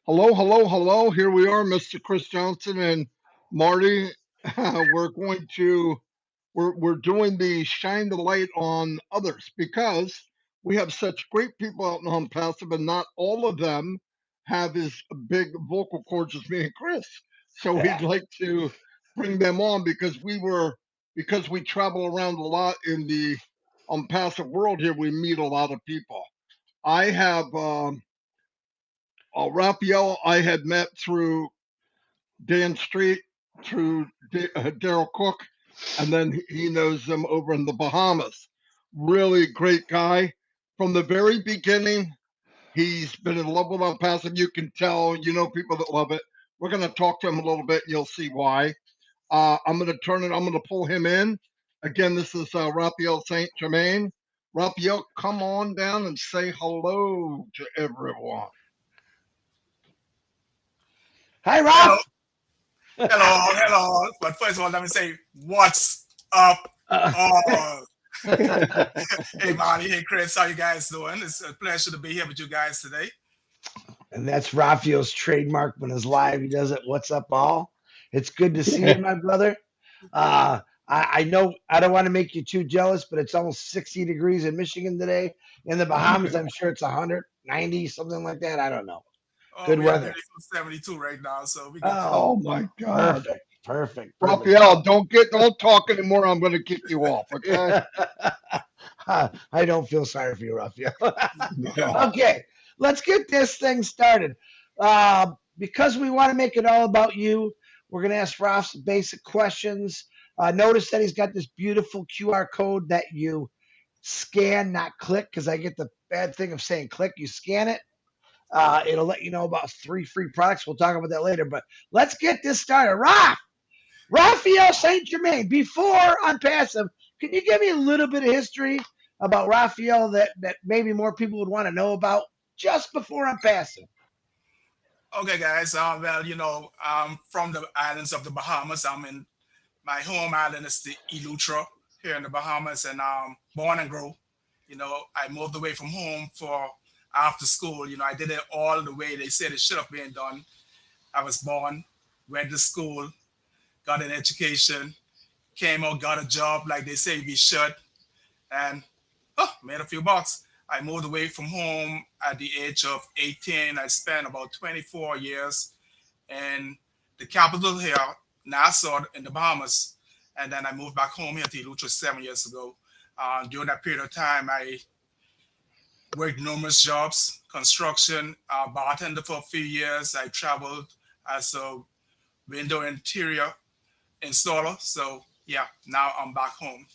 Hello, hello, hello. Here we are, Mr. Chris Johnson and Marty. we're going to we're doing the shine the light on others because we have such great people out in Onpassive, and not all of them have as big vocal cords as me and Chris. So we'd like to bring them on because we travel around a lot in the Onpassive world here. We meet a lot of people. I have Raphael. I had met through Dan Street, through Daryl Cook, and then he knows them over in the Bahamas. Really great guy. From the very beginning, he's been in love with Onpassive. You can tell, people that love it. We're going to talk to him a little bit, and you'll see why. I'm going to I'm going to pull him in. Again, this is Rapheal St Germain. Raphael, come on down and say hello to everyone. Hi, Hello, Ralph. hello. But first of all, let me say, what's up, all? Hey, Marty. Hey, Chris. How you guys doing? It's a pleasure to be here with you guys today. And that's Raphael's trademark when he's live. He does it. What's up, all? It's good to see you, my brother. I know I don't want to make you too jealous, but it's almost 60 degrees in Michigan today. In the Bahamas, I'm sure it's 190, something like that. I don't know. Oh, Good we are weather. nearly 72 right now, so we good to go. Oh, Oh my God. perfect. Raphael, don't talk anymore. I'm going to kick you off. Okay. I don't feel sorry for you, Raphael. No. Okay, let's get this thing started. Because we want to make it all about you, we're going to ask Ralph some basic questions. Notice that he's got this beautiful QR code that you scan, not click, because I get the bad thing of saying click. You scan it. It'll let you know about 3 free products. We'll talk about that later. But let's get this started. Rapheal St Germain, before Onpassive, can you give me a little bit of history about Raphael that maybe more people would want to know about just before Onpassive? Okay, guys. Well, I'm from the islands of the Bahamas. I'm in my home island is the Elutra here in the Bahamas, and born and grow. I moved away from home for after school. I did it all the way they said it should have been done. I was born, went to school, got an education, came out, got a job like they say we should, and made a few bucks. I moved away from home at the age of 18. I spent about 24 years in the capital here, Nassau, in the Bahamas. And then I moved back home here to Eleuthera 7 years ago. During that period of time, I worked numerous jobs, construction, bartender for a few years. I traveled as a window interior installer. So yeah, now I'm back home.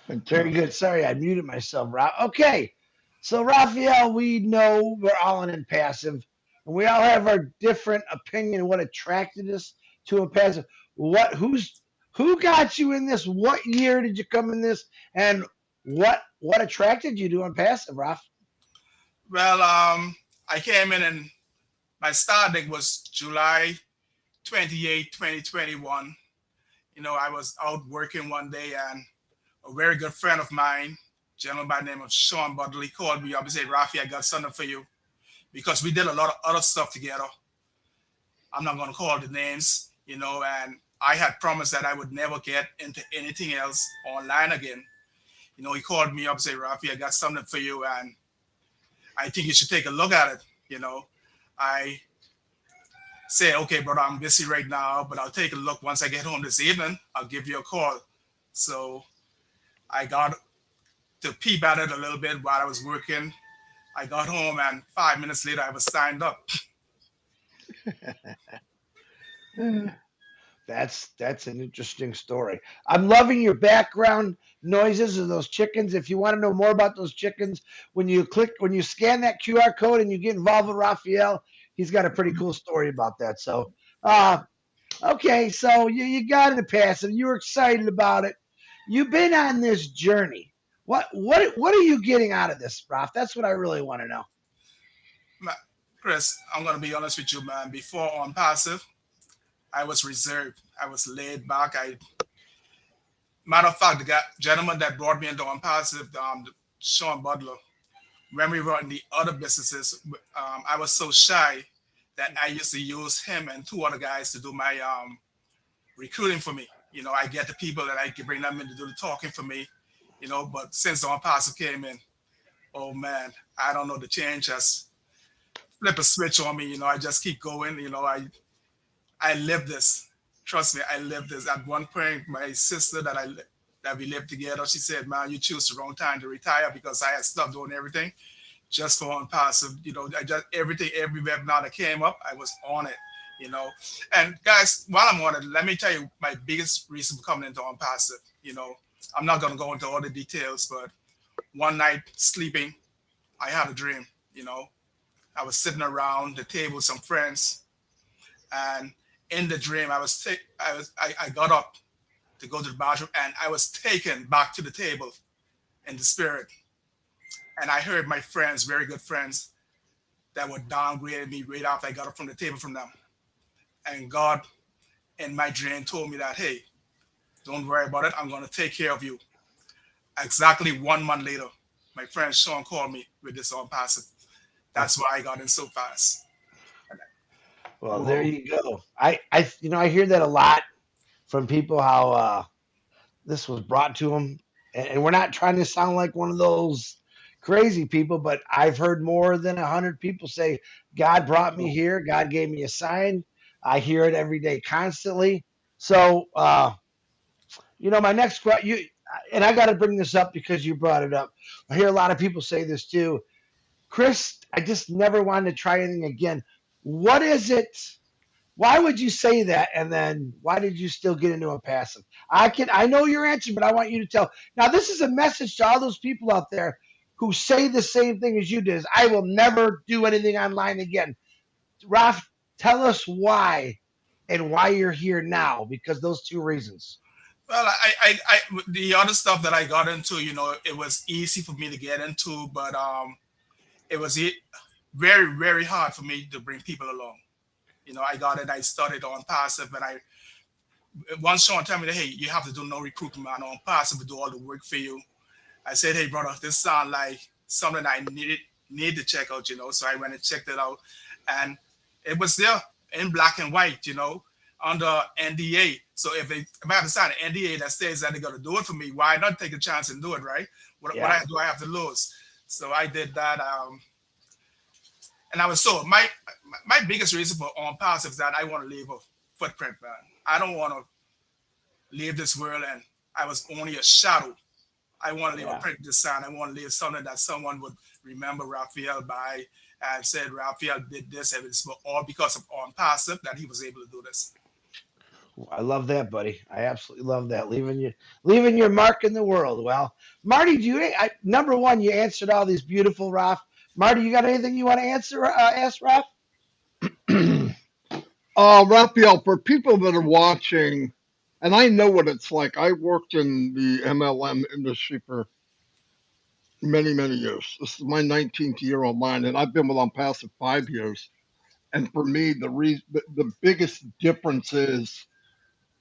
Very Fantastic. good. Sorry, I muted myself, Rob. Okay, so Raphael, we know we're all in Impassive, and we all have our different opinion of what attracted us to Impassive. Who got you in this? What year did you come in this? And what attracted you to Impassive, Raph? Well, I came in and my start date was July 28, 2021. I was out working one day and a very good friend of mine, gentleman by the name of Sean Butler, he called me up and said, Rafi, I got something for you. Because we did a lot of other stuff together. I'm not going to call the names, and I had promised that I would never get into anything else online again. He called me up and said, Rafi, I got something for you, and I think you should take a look at it. I said, okay, brother, I'm busy right now, but I'll take a look once I get home this evening. I'll give you a call. So I got to peep at it a little bit while I was working. I got home, and 5 minutes later, I was signed up. That's an interesting story. I'm loving your background noises of those chickens. If you want to know more about those chickens, when you scan that QR code and you get involved with Raphael, he's got a pretty cool story about that. So, Yeah. okay, so you got into passive. You were excited about it. You've been on this journey. What are you getting out of this, Raph? That's what I really want to know. Chris, I'm going to be honest with you, man. Before on passive, I was reserved. I was laid back. Matter of fact, the gentleman that brought me into on passive, Sean Butler, when we were in the other businesses, I was so shy that I used to use him and two other guys to do my recruiting for me. I get the people that I can bring them in to do the talking for me. But since Onpassive came in, oh man, I don't know, the change has flip a switch on me. I just keep going. I live this. Trust me, I live this. At one point, my sister that we lived together, she said, "Man, you choose the wrong time to retire," because I had stopped doing everything just for Onpassive. I just everything, every webinar that came up, I was on it. And guys, while I'm on it, let me tell you my biggest reason for coming into Onpassive. I'm not gonna go into all the details, but one night sleeping, I had a dream. I was sitting around the table with some friends, and in the dream, I got up to go to the bathroom, and I was taken back to the table in the spirit, and I heard my friends, very good friends, that were downgrading me right after I got up from the table from them, and God, in my dream, told me that, hey, don't worry about it. I'm going to take care of you. Exactly 1 month later, my friend Sean called me with this Onpassive. That's why I got in so fast. Well, there Whoa. you go. I hear that a lot from people how this was brought to them, and we're not trying to sound like one of those crazy people, but I've heard more than 100 people say, "God brought me here. God gave me a sign." I hear it every day, constantly. So, my next question, and I got to bring this up because you brought it up. I hear a lot of people say this too. Chris, I just never wanted to try anything again. What is it? Why would you say that? And then why did you still get into Onpassive? I know your answer, but I want you to tell. Now, this is a message to all those people out there who say the same thing as you did. Is, I will never do anything online again. Raf, tell us why and why you're here now, because those two reasons. Well, the other stuff that I got into, it was easy for me to get into, but it was very, very hard for me to bring people along. I got it. I started Onpassive, and once Sean told me that, hey, you have to do no recruitment on Onpassive to do all the work for you. I said, hey, brother, this sounds like something I need to check out. So I went and checked it out, and it was there in black and white, under NDA. So if I have to sign an NDA that says that they're gonna do it for me, why not take a chance and do it, right? What do I have to lose? So I did that, and I was so my biggest reason for Onpassive is that I want to leave a footprint, man. I don't want to leave this world and I was only a shadow. I want to leave a print design. I want to leave something that someone would remember Rapheal by and said Rapheal did this, and it's all because of Onpassive that he was able to do this. I love that, buddy. I absolutely love that. Leaving your mark in the world. Well, Marty, number one, you answered all these beautiful, Raf. Marty, you got anything you want to ask Raf? Raphael, for people that are watching, and I know what it's like. I worked in the MLM industry for many, many years. This is my 19th year online, and I've been with Onpassive 5 years. And for me, the biggest difference is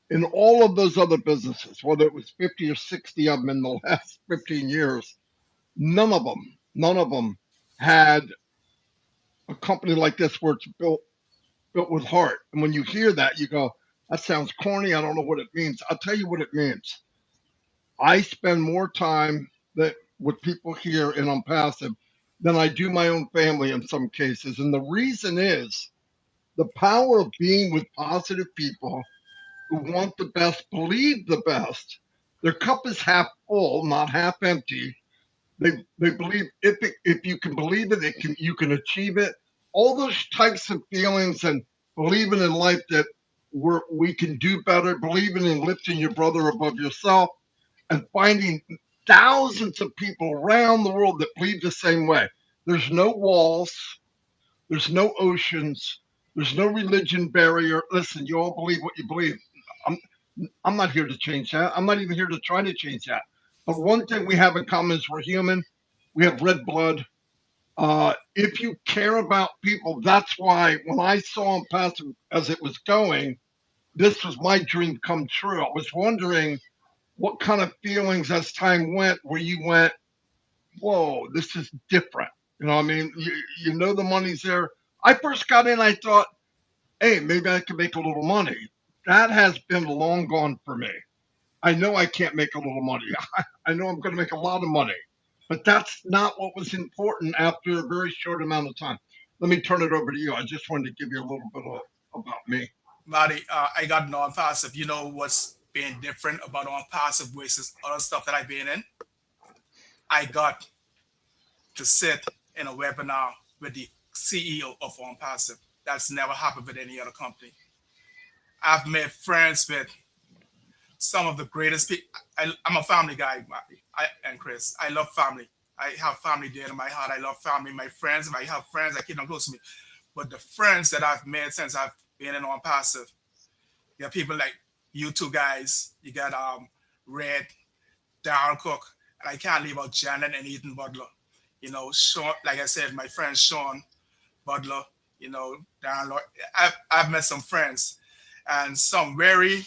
in all of those other businesses, whether it was 50 or 60 of them in the last 15 years, none of them had a company like this where it's built with heart. And when you hear that, you go, that sounds corny. I don't know what it means. I'll tell you what it means. I spend more time with people here in Onpassive than I do my own family in some cases. And the reason is the power of being with positive people who want the best, believe the best. Their cup is half full, not half empty. They believe if you can believe it, you can achieve it. All those types of feelings and believing in life that we can do better, believing in lifting your brother above yourself, and finding thousands of people around the world that believe the same way. There's no walls, there's no oceans, there's no religion barrier. Listen, you all believe what you believe. I'm I'm not here to change that. I'm not even here to try to change that. But one thing we have in common is we're human. We have red blood. If you care about people, that's why when I saw him pass as it was going, this was my dream come true. I was wondering what kind of feelings as time went where you went, whoa, this is different. You know what I mean? You know the money's there. I first got in, I thought, hey, maybe I can make a little money. That has been long gone for me. I know I can't make a little money. I know I'm going to make a lot of money, but that's not what was important after a very short amount of time. Let me turn it over to you. I just wanted to give you a little bit about me. Marty, I got non-passive. You know what's been different about non-passive versus other stuff that I've been in? I got to sit in a webinar with the CEO of Onpassive. That's never happened with any other company. I've made friends with some of the greatest people. I'm a family guy, Marty and Chris. I love family. I have family dear to my heart. I love family. My friends, I have friends that keep them close to me. But the friends that I've made since I've been in Onpassive, you have people like you two guys. You got Red, Darren Cook, and I can't leave out Janet and Ethan Butler. You know, Sean, like I said, my friend Sean Butler, you know, Darren Lloyd. I've met some friends and some very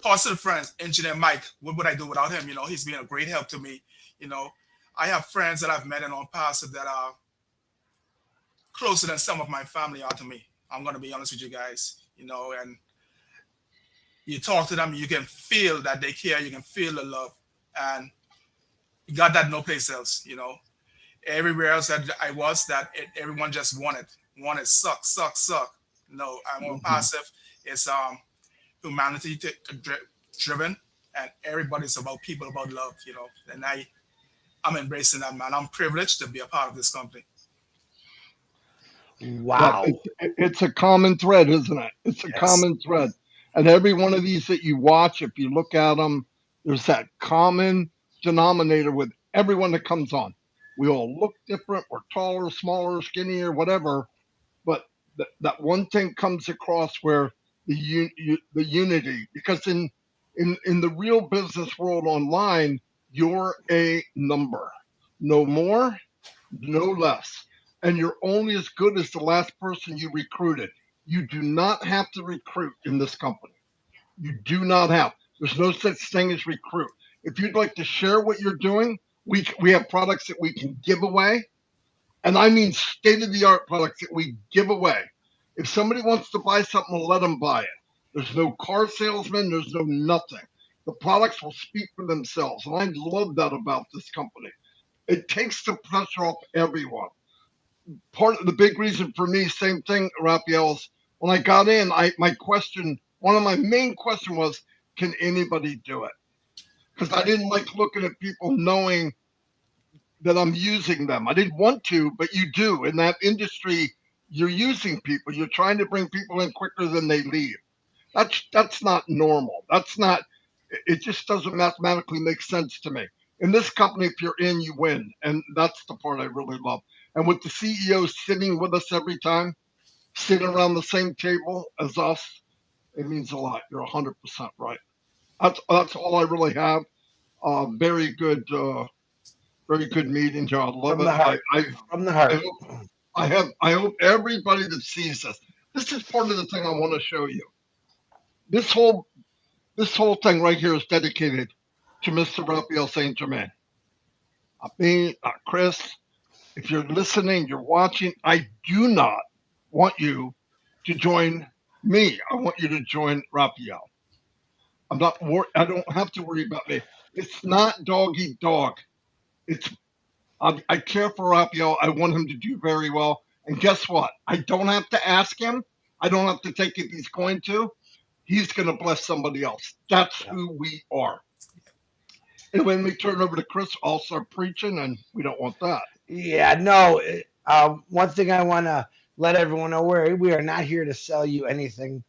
positive friends. Engineer Mike, what would I do without him? You know, he's been a great help to me. You know, I have friends that I've met in Onpassive that are closer than some of my family are to me. I'm going to be honest with you guys, you know, and you talk to them, you can feel that they care, you can feel the love, and you got that no place else, you know. Everywhere else that I was, everyone just wanted suck. No, I'm on Mhm. passive. It's humanity driven, and everybody's about people, about love, you know. And I'm embracing that, man. I'm privileged to be a part of this company. Yeah, Wow. it's a common thread, isn't it? It's a Yes. common thread. And every one of these that you watch, if you look at them, there's that common denominator with everyone that comes on. We all look different. We're taller, smaller, skinnier, whatever. But that one thing comes across where the unity, because in the real business world online, you're a number, no more, no less. And you're only as good as the last person you recruited. You do not have to recruit in this company. You do not have. There's no such thing as recruit. If you'd like to share what you're doing, we have products that we can give away, and I mean state of the art products that we give away. If somebody wants to buy something, let them buy it. There's no car salesman, there's no nothing. The products will speak for themselves. And I love that about this company. It takes the pressure off everyone. Part of the big reason for me, same thing, Raphael, is when I got in, one of my main question was, can anybody do it? Because I didn't like looking at people knowing that I'm using them. I didn't want to, but you do. In that industry, you're using people. You're trying to bring people in quicker than they leave. That's not normal. That's not. It just doesn't mathematically make sense to me. In this company, if you're in, you win, and that's the part I really love. And with the CEO sitting with us every time, sitting around the same table as us, it means a lot. You're 100% right. That's all I really have. Very good. Very good meeting, John. Love From it. the heart. From the I heart. hope I hope everybody that sees this. This is part of the thing I want to show you. This whole this whole thing right here is dedicated to Mr. Raphael St Germain. Me, Chris. If you're listening, you're watching. I do not want you to join me. I want you to join Raphael. I don't have to worry about me. It's not dog eat dog. It's I care for Raphael. I want him to do very well. And guess what? I don't have to ask him. I don't have to take if he's going to. He's going to bless somebody else. That's Yeah. who we are. And when we turn over to Chris, I'll start preaching, and we don't want that. Yeah, no. One thing I want to let everyone know, we are not here to sell you anything.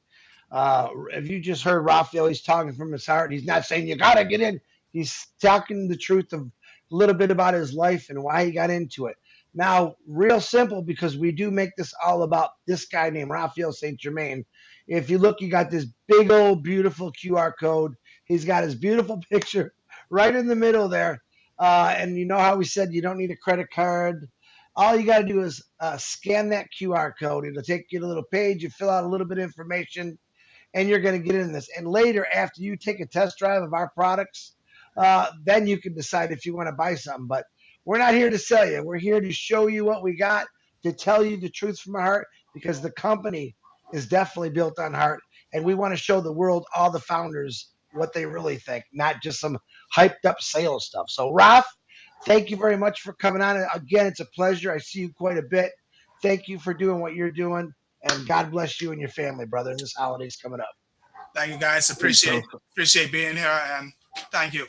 If you just heard Raphael, he's talking from his heart. He's not saying you got to get in. He's talking the truth of a little bit about his life and why he got into it. Now, real simple, because we do make this all about this guy named Raphael St. Germain. If you look, you got this big old beautiful QR code. He's got his beautiful picture right in the middle there. And you know how we said you don't need a credit card. All you got to do is scan that QR code. It'll take you to a little page. You fill out a little bit of information, and you're going to get in this. And later, after you take a test drive of our products, then you can decide if you want to buy something. But we're not here to sell you. We're here to show you what we got, to tell you the truth from our heart, because the company is definitely built on heart. And we want to show the world, all the founders, what they really think, not just some hyped up sales stuff. So, Raph, thank you very much for coming on. Again, it's a pleasure. I see you quite a bit. Thank you for doing what you're doing. And God bless you and your family, brother. And this holiday's coming up. Thank you, guys. Appreciate being here, and thank you.